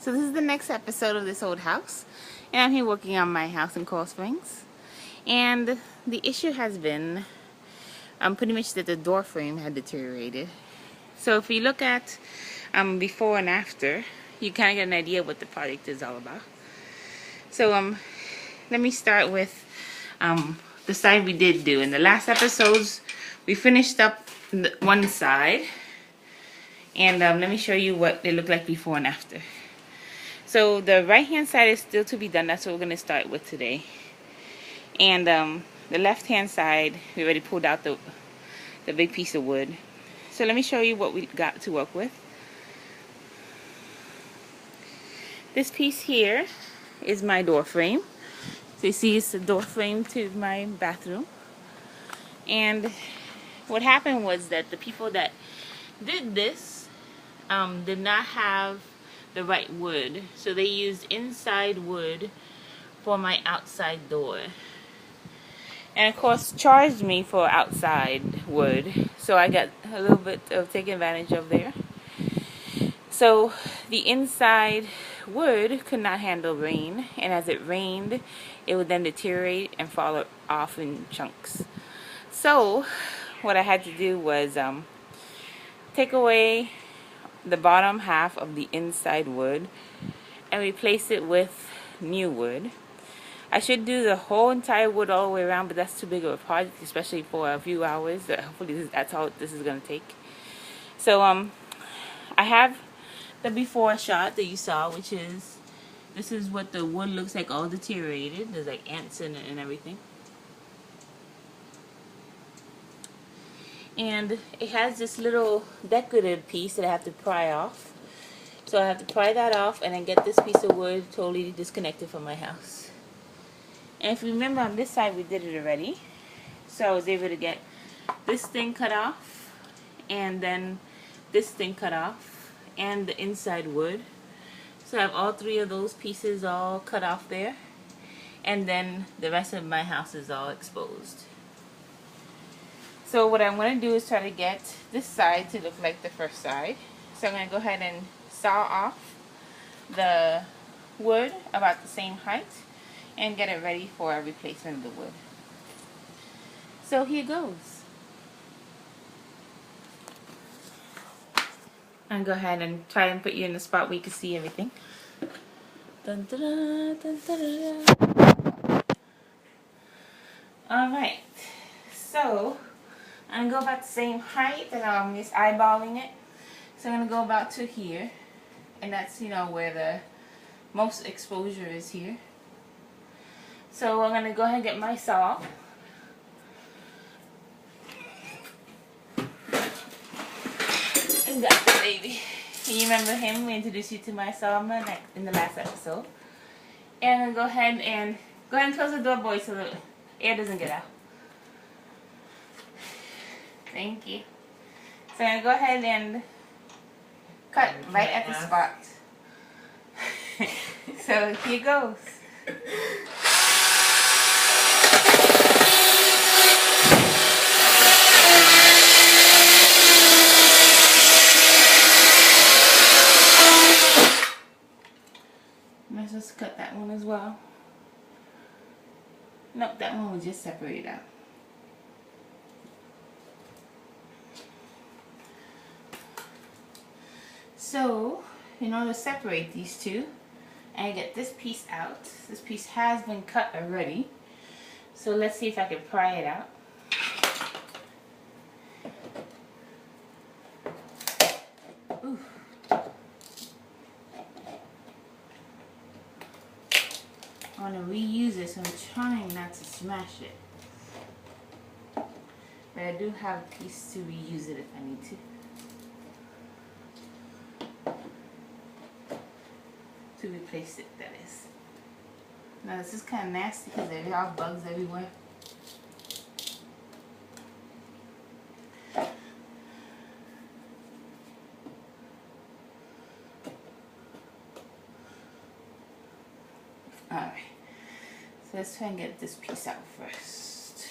So this is the next episode of This Old House, and I'm here working on my house in Coral Springs. And the issue has been pretty much that the door frame had deteriorated. So if you look at before and after, you kind of get an idea what the project is all about. So let me start with the side we did do. In the last episodes, we finished up one side, and let me show you what they look like before and after. So the right hand side is still to be done. That's what we're going to start with today. And the left hand side, we already pulled out the big piece of wood. So let me show you what we got to work with. This piece here is my door frame. So you see it's the door frame to my bathroom. And what happened was that the people that did this did not have the right wood, so they used inside wood for my outside door, and of course charged me for outside wood, so I got a little bit of taking advantage of there. So the inside wood could not handle rain, and as it rained it would then deteriorate and fall off in chunks. So what I had to do was take away the bottom half of the inside wood and replace it with new wood. I should do the whole entire wood all the way around, but that's too big of a project, especially for a few hours. Hopefully that's all this is going to take. So I have the before shot that you saw, which is, this is what the wood looks like, all deteriorated. There's like ants in it and everything. And it has this little decorative piece that I have to pry off. So I have to pry that off and then get this piece of wood totally disconnected from my house. And if you remember, on this side we did it already. So I was able to get this thing cut off, and then this thing cut off, and the inside wood. So I have all three of those pieces all cut off there. And then the rest of my house is all exposed. So what I'm going to do is try to get this side to look like the first side. So I'm going to go ahead and saw off the wood about the same height and get it ready for a replacement of the wood. So here goes. I'm going to go ahead and try and put you in the spot where you can see everything. Dun, dun, dun, dun, dun, dun. Alright, so I'm going to go about the same height, and I'm just eyeballing it. So I'm going to go about to here, and that's, you know, where the most exposure is here. So I'm going to go ahead and get my saw. And got the baby. And you remember him? We introduced you to my sawman in the last episode. And I'm going to go ahead and close the door, boys, so the air doesn't get out. Thank you. So I'm going to go ahead and cut right at the spot. So here goes. Let's just cut that one as well. Nope, that one was just separated out. So, in order to separate these two, I get this piece out. This piece has been cut already. So let's see if I can pry it out. Ooh. I want to reuse this, so I'm trying not to smash it. But I do have a piece to reuse it if I need to. To replace it, that is. Now this is kind of nasty because there are bugs everywhere. Alright, so let's try and get this piece out first.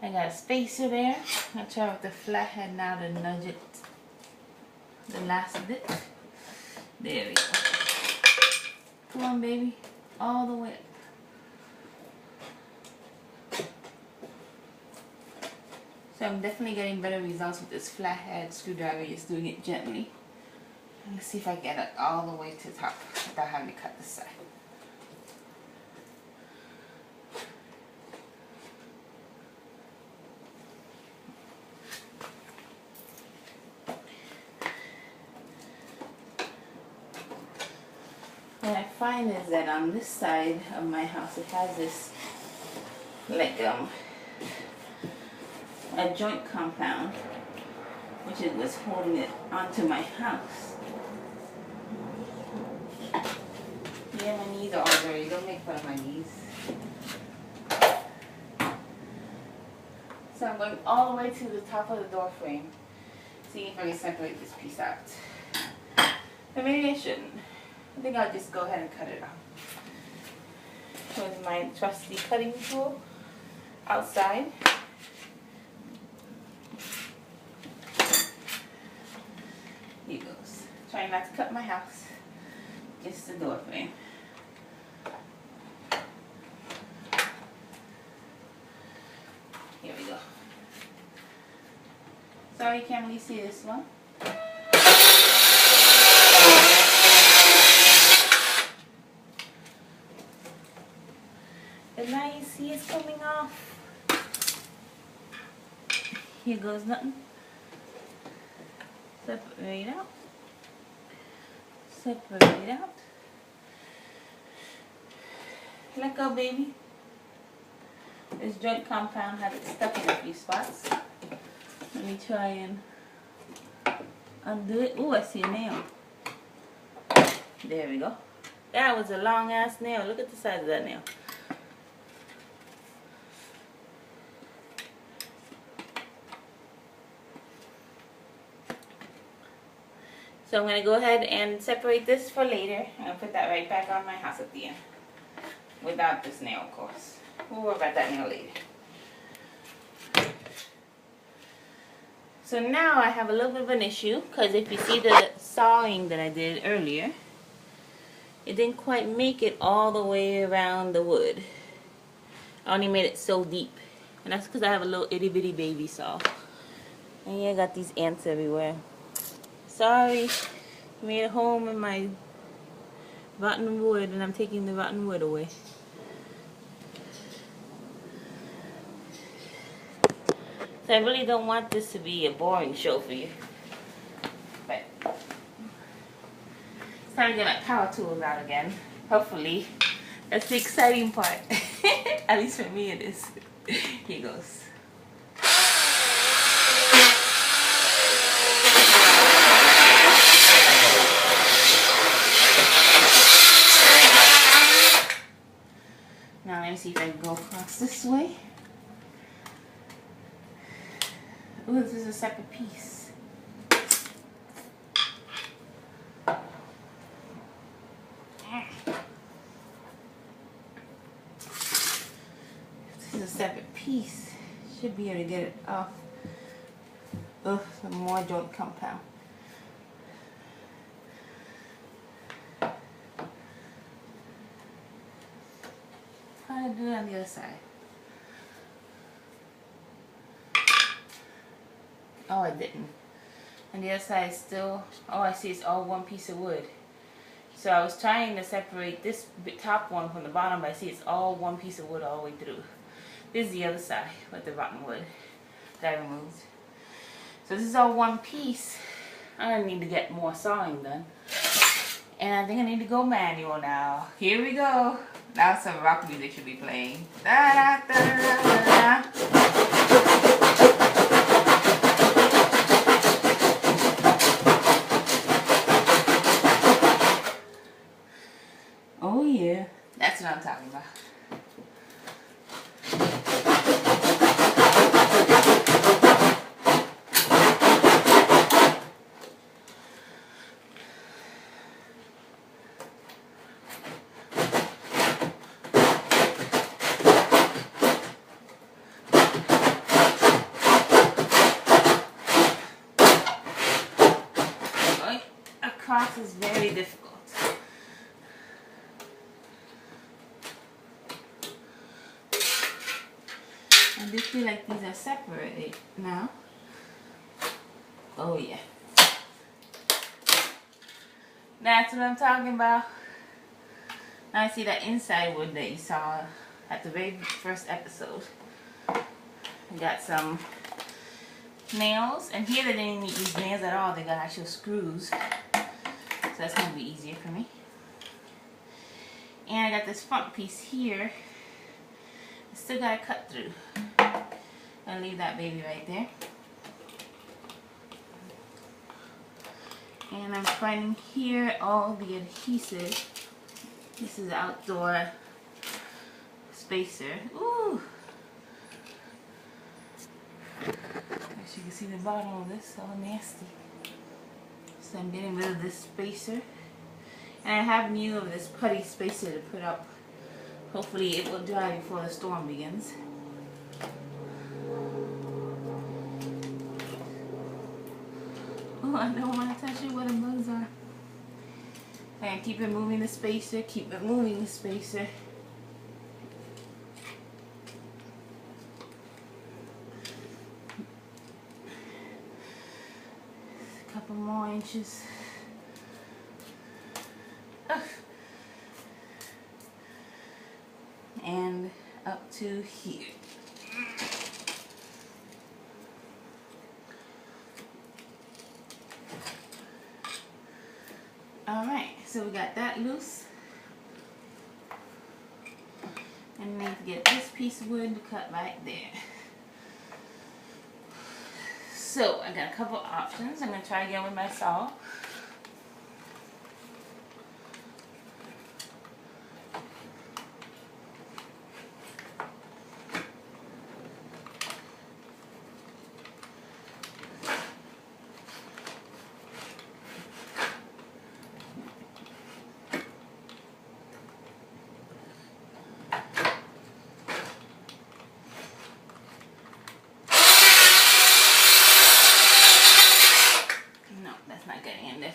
I got a spacer there. I'm going to try with the flathead now to nudge it the last bit. There we go. Come on, baby. All the way up. So I'm definitely getting better results with this flathead screwdriver, just doing it gently. And let's see if I get it all the way to the top without having to cut this side. What I find is that on this side of my house, it has this like a joint compound, which it was holding it onto my house. Yeah, my knees are all dirty. Don't make fun of my knees. So I'm going all the way to the top of the door frame, seeing if I can separate this piece out. But maybe I shouldn't. I think I'll just go ahead and cut it off. With my trusty cutting tool outside. Here goes. Trying not to cut my house. Just the door frame. Here we go. Sorry you can't really see this one. And now you see it's coming off. Here goes nothing. Separate out. Separate out. Let go, baby. This joint compound had it stuck in a few spots. Let me try and undo it. Oh, I see a nail. There we go. That was a long ass nail. Look at the size of that nail. So I'm going to go ahead and separate this for later. I'm going to put that right back on my house at the end. Without this nail, of course. We'll worry about that nail later. So now I have a little bit of an issue, because if you see the sawing that I did earlier, it didn't quite make it all the way around the wood. I only made it so deep. And that's because I have a little itty bitty baby saw. And yeah, I got these ants everywhere. Sorry, made a home in my rotten wood and I'm taking the rotten wood away. So I really don't want this to be a boring show for you. But it's time to get my power tools out again. Hopefully, that's the exciting part. At least for me it is. Here goes. Now let me see if I can go across this way. Ooh, this is a separate piece. This is a separate piece. Should be able to get it off. Ugh, some more joint compound. How do I do it on the other side? Oh, I didn't. And the other side is still, oh, I see it's all one piece of wood. So I was trying to separate this top one from the bottom, but I see it's all one piece of wood all the way through. This is the other side with the rotten wood that I removed. So this is all one piece. I'm going to need to get more sawing done. And I think I need to go manual now. Here we go. Now some rock music should be playing. Da, da, da, da, da, da. Oh yeah, that's what I'm talking about. parts is very difficult. I do feel like these are separated now. Oh yeah. That's what I'm talking about. Now I see that inside wood that you saw at the very first episode. I got some nails, and here they didn't use nails at all. They got actual screws. So that's going to be easier for me. And I got this front piece here. I still got to cut through. I'll leave that baby right there. And I'm finding here all the adhesive. This is outdoor spacer. Ooh! As you can see the bottom of this, all nasty. So I'm getting rid of this spacer. And I have new of this putty spacer to put up. Hopefully it will dry before the storm begins. Oh, I don't want to touch it where the bugs are. And keep removing the spacer, keep removing the spacer. A couple more inches. Ugh. And up to here. Alright, so we got that loose. And we need to get this piece of wood to cut right there. So I got a couple options. I'm going to try again with my saw.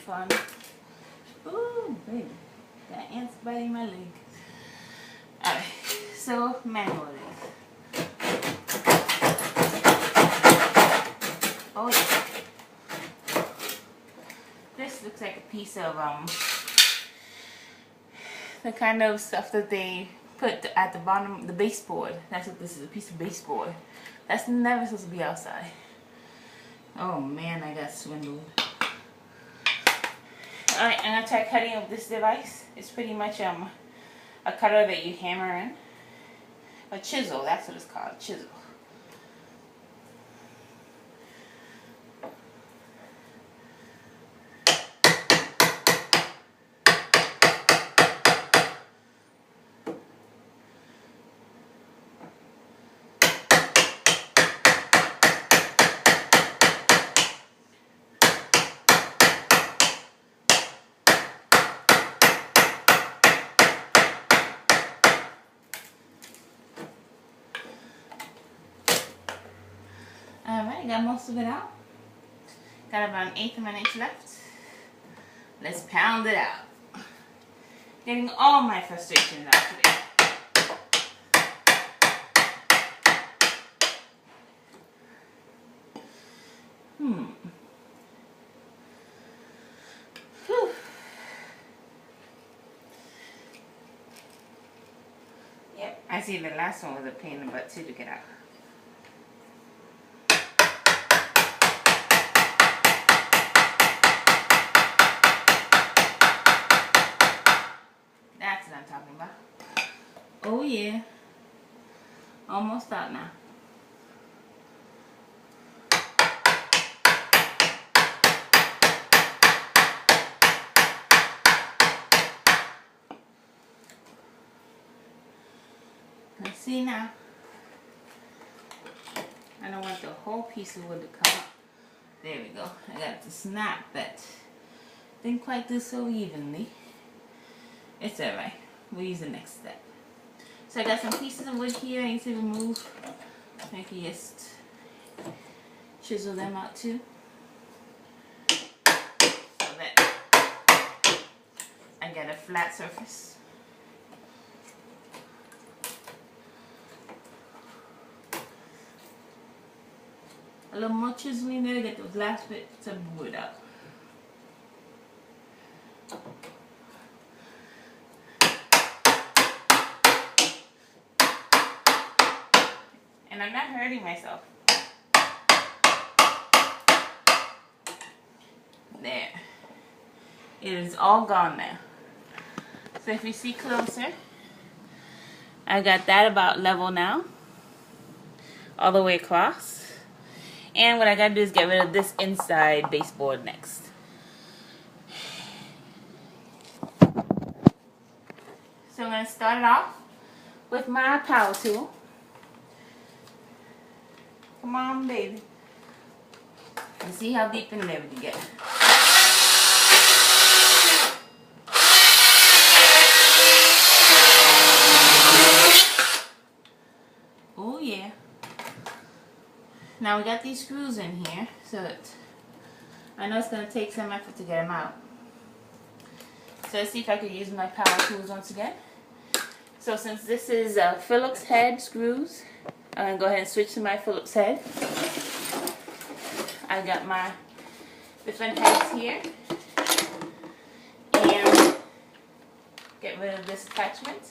Fun. Ooh, baby. Got ants biting my leg. Alright, so manually. Oh yeah. This looks like a piece of the kind of stuff that they put at the bottom, the baseboard. That's what this is, a piece of baseboard. That's never supposed to be outside. Oh man, I got swindled. Alright, I'm going to try cutting with this device. It's pretty much a cutter that you hammer in. A chisel, that's what it's called, chisel. Alright, got most of it out. Got about 1/8 of an inch left. Let's pound it out. Getting all my frustrations out today. Whew. Yep, I see the last one was a pain in the butt too to get out. That's what I'm talking about. Oh yeah. Almost out now. Let's see now. I don't want the whole piece of wood to come up. There we go. I got to snap that. Didn't quite do so evenly. It's alright. We'll use the next step. So I got some pieces of wood here I need to remove. I can just chisel them out too. So that flat surface. A little more chiseling there to get those last bits of wood out. And I'm not hurting myself. There. It is all gone now. So if you see closer, I got that about level now. All the way across. And what I gotta do is get rid of this inside baseboard next. So I'm gonna start it off with my power tool. Come on, baby. And see how deep in there we can get. Oh yeah. Now we got these screws in here, so that I know it's going to take some effort to get them out. So let's see if I can use my power tools once again. So since this is Phillips head screws, I'm going to go ahead and switch to my Phillips head. I got my different heads here. And get rid of this attachment.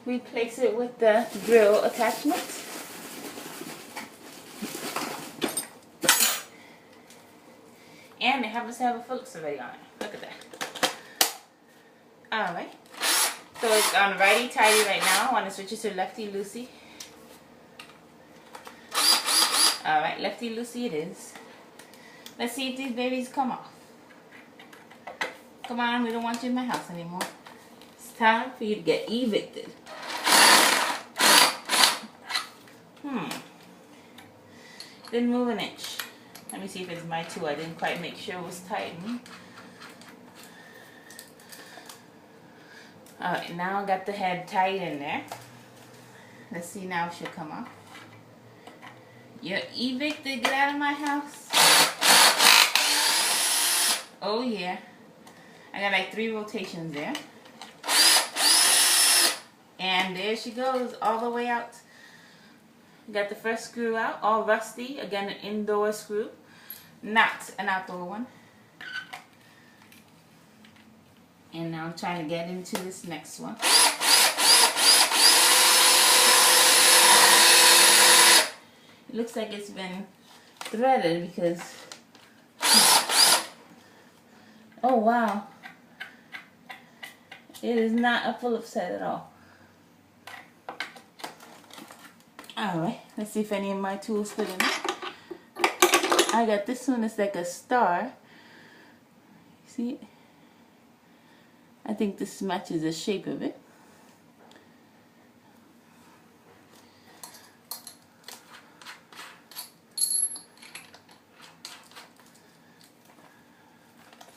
Replace it with the drill attachment. And it happens to have a Phillips already on it. Look at that. Alright. So it's on righty-tighty right now. I want to switch it to lefty-loosey. Alright, lefty-loosey it is. Let's see if these babies come off. Come on, we don't want you in my house anymore. It's time for you to get evicted. Didn't move an inch. Let me see if it's my tool. I didn't quite make sure it was tightened. Alright, now I got the head tight in there. Let's see now if she'll come off. You're evicted. Get out of my house. Oh yeah. I got like 3 rotations there. And there she goes all the way out. Got the first screw out, all rusty. Again, an indoor screw, not an outdoor one. And now I'm trying to get into this next one. It looks like it's been threaded because... Oh wow. It is not a Phillips head at all. Alright, let's see if any of my tools fit in it. I got this one, it's like a star. See it? I think this matches the shape of it.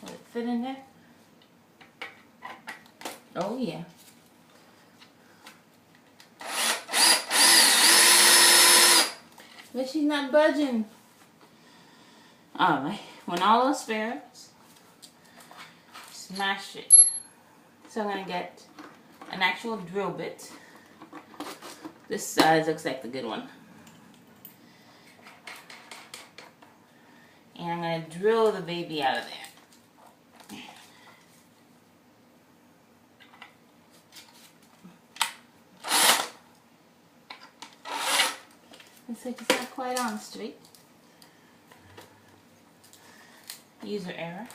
Will it fit in there? Oh yeah. But she's not budging. Alright, when all those fails, smash it. So I'm going to get an actual drill bit. This size looks like the good one. And I'm going to drill the baby out of there. Looks like it's not quite on straight. User error.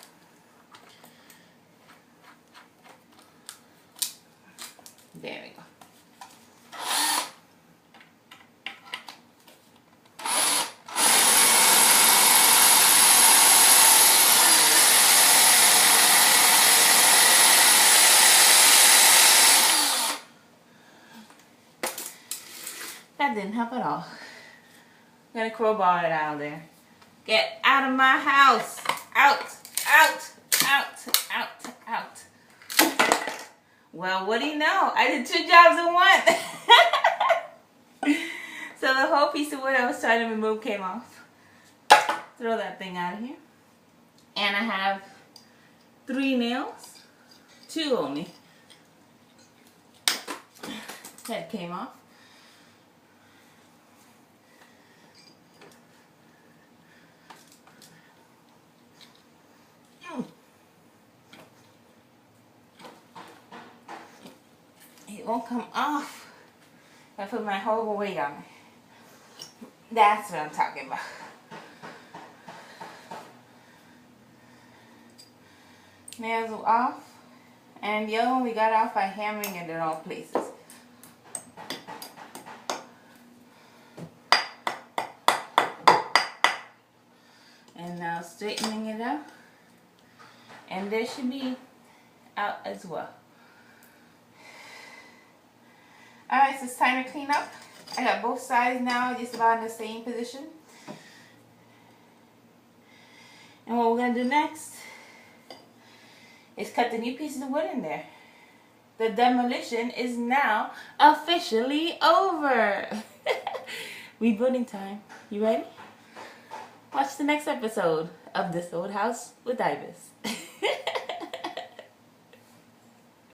There we go. That didn't help at all. I'm gonna crowbar it out of there. Get out of my house! Out! Out! Out! Out! Out! Well, what do you know? I did 2 jobs in 1. So the whole piece of wood I was trying to remove came off. Throw that thing out of here. And I have 3 nails. 2 only. That came off. It won't come off. I put my whole weight on it. That's what I'm talking about. Nails are off. And the other one we got off by hammering it in all places. And now straightening it up. And there should be out as well. Alright, so it's time to clean up. I got both sides now just about in the same position. And what we're going to do next is cut the new pieces of wood in there. The demolition is now officially over. Rebuilding time. You ready? Watch the next episode of This Old House with Ibis.